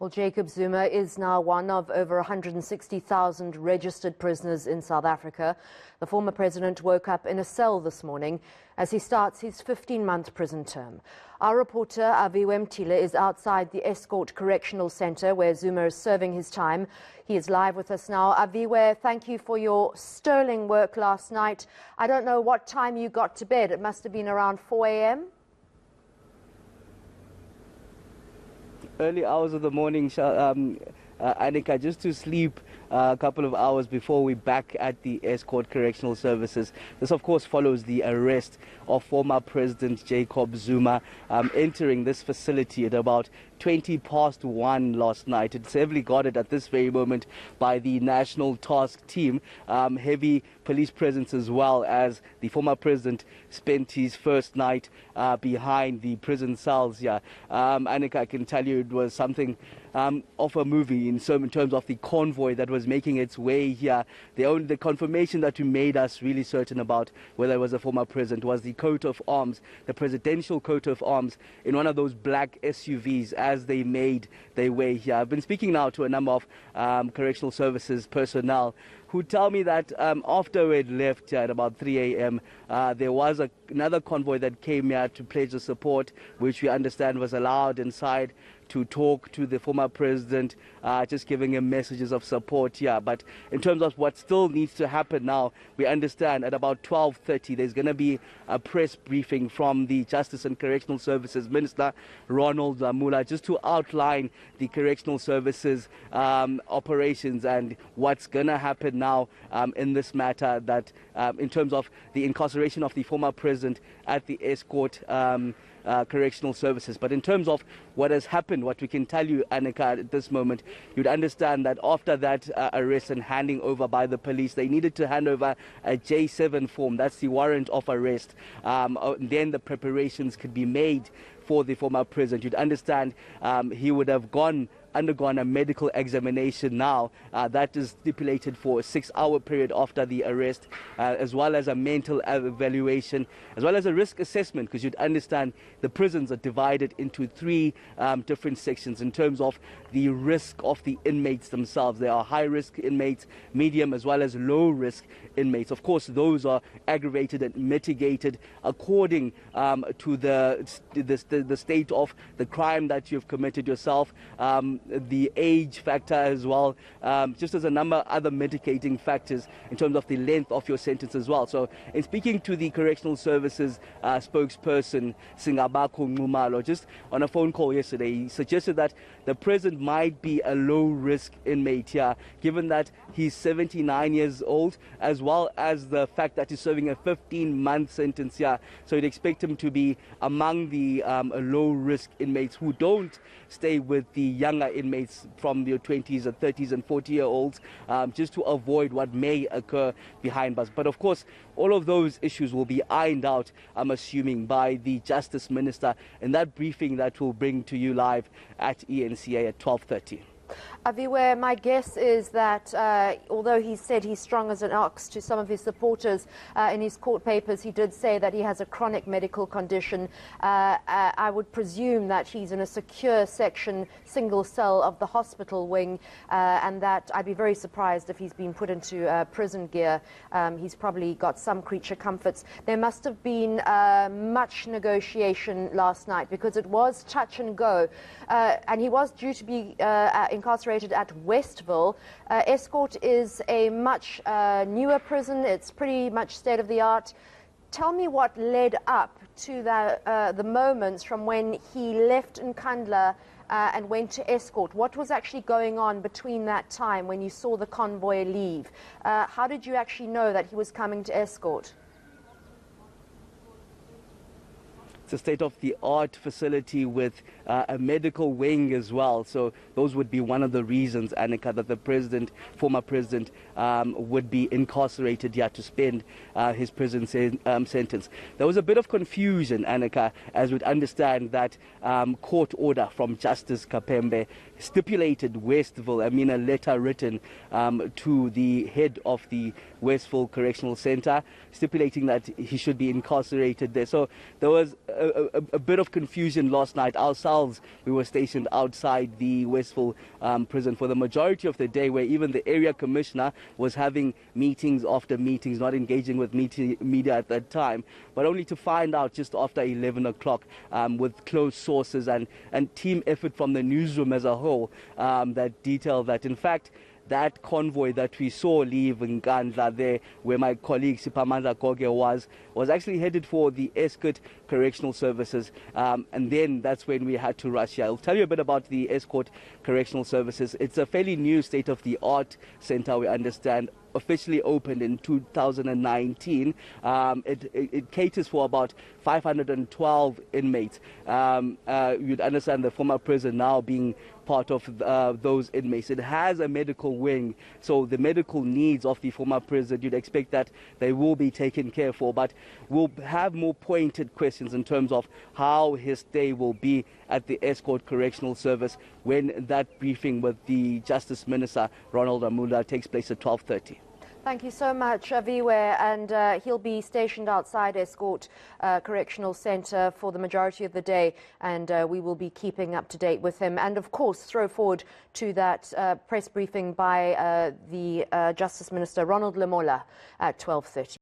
Well, Jacob Zuma is now one of over 160,000 registered prisoners in South Africa. The former president woke up in a cell this morning as he starts his 15-month prison term. Our reporter, Aviwe Mtila, is outside the Estcourt Correctional Centre where Zuma is serving his time. He is live with us now. Aviwe, thank you for your sterling work last night. I don't know what time you got to bed. It must have been around 4 a.m. Early hours of the morning, Annika, just to sleep a couple of hours before we're back at the Estcourt Correctional Services. This, of course, follows the arrest of former President Jacob Zuma, entering this facility at about 1:20 last night. It's heavily guarded at this very moment by the National Task Team. Heavy police presence as well, as the former president spent his first night behind the prison cells here. Annika, I can tell you it was something of a movie in terms of the convoy that was making its way here. The confirmation that we made us really certain about whether it was a former president was the coat of arms, the presidential coat of arms, in one of those black SUVs as they made their way here. I've been speaking now to a number of correctional services personnel who tell me that after we had left here at about 3 a.m., there was another convoy that came here to pledge the support, which we understand was allowed inside to talk to the former president, just giving him messages of support here. But in terms of what still needs to happen now, we understand at about 12:30 there's going to be a press briefing from the Justice and Correctional Services Minister, Ronald Mula, just to outline the correctional services operations and what's going to happen now in this matter, that in terms of the incarceration of the former president at the Estcourt Correctional Services. But in terms of what has happened, what we can tell you, Annika, at this moment, you'd understand that after that arrest and handing over by the police, they needed to hand over a J7 form. That's the warrant of arrest. Then the preparations could be made for the former president. You'd understand he would have undergone a medical examination now that is stipulated for a 6-hour period after the arrest, as well as a mental evaluation, as well as a risk assessment, because you'd understand the prisons are divided into 3 different sections in terms of the risk of the inmates themselves. There are high-risk inmates, medium, as well as low-risk inmates. Of course, those are aggravated and mitigated according to the state of the crime that you've committed yourself, the age factor as well, just as a number of other mitigating factors in terms of the length of your sentence as well. So in speaking to the Correctional Services spokesperson, Singabako Ngumalo, just on a phone call yesterday, he suggested that the president might be a low-risk inmate here, given that he's 79 years old, as well as the fact that he's serving a 15-month sentence here. So you'd expect him to be among the low-risk inmates who don't stay with the younger inmates from the 20s and 30s and 40-year-olds, just to avoid what may occur behind bars. But of course, all of those issues will be ironed out, I'm assuming, by the Justice Minister in that briefing that we'll bring to you live at eNCA at 12:30. Aviwe, my guess is that although he said he's strong as an ox to some of his supporters in his court papers, he did say that he has a chronic medical condition. I would presume that he's in a secure section, single cell of the hospital wing, and that I'd be very surprised if he's been put into prison gear. He's probably got some creature comforts. There must have been much negotiation last night, because it was touch and go, and he was due to be incarcerated at Westville. Estcourt is a much newer prison. It's pretty much state-of-the-art. Tell me what led up to the moments from when he left Nkandla and went to Estcourt. What was actually going on between that time when you saw the convoy leave? How did you actually know that he was coming to Estcourt? It's a state-of-the-art facility with a medical wing as well. So those would be one of the reasons, Annika, that the former president, would be incarcerated here to spend his prison sentence. There was a bit of confusion, Annika, as we'd understand that court order from Justice Kapembe stipulated Westville, a letter written to the head of the Westville Correctional Center, stipulating that he should be incarcerated there. So there was a bit of confusion last night. Ourselves, we were stationed outside the Westville prison for the majority of the day, where even the area commissioner was having meetings after meetings, not engaging with media at that time, but only to find out just after 11 o'clock with close sources and team effort from the newsroom as a whole that detailed that, in fact, that convoy that we saw leave Nkandla there, where my colleague Siphamandla Goge was actually headed for the Estcourt Correctional Services, and then that's when we had to rush here. I'll tell you a bit about the Estcourt Correctional Services. It's a fairly new state-of-the-art center, we understand, officially opened in 2019. It caters for about 512 inmates. You'd understand the former prison now being part of those inmates. It has a medical wing, so the medical needs of the former prison, you'd expect that they will be taken care for, but we'll have more pointed questions in terms of how his stay will be at the Estcourt Correctional Service when that briefing with the Justice Minister, Ronald Amula, takes place at 12:30. Thank you so much, Aviwe, and he'll be stationed outside Estcourt Correctional Centre for the majority of the day, and we will be keeping up to date with him. And of course, throw forward to that press briefing by the Justice Minister, Ronald Lamola, at 12:30.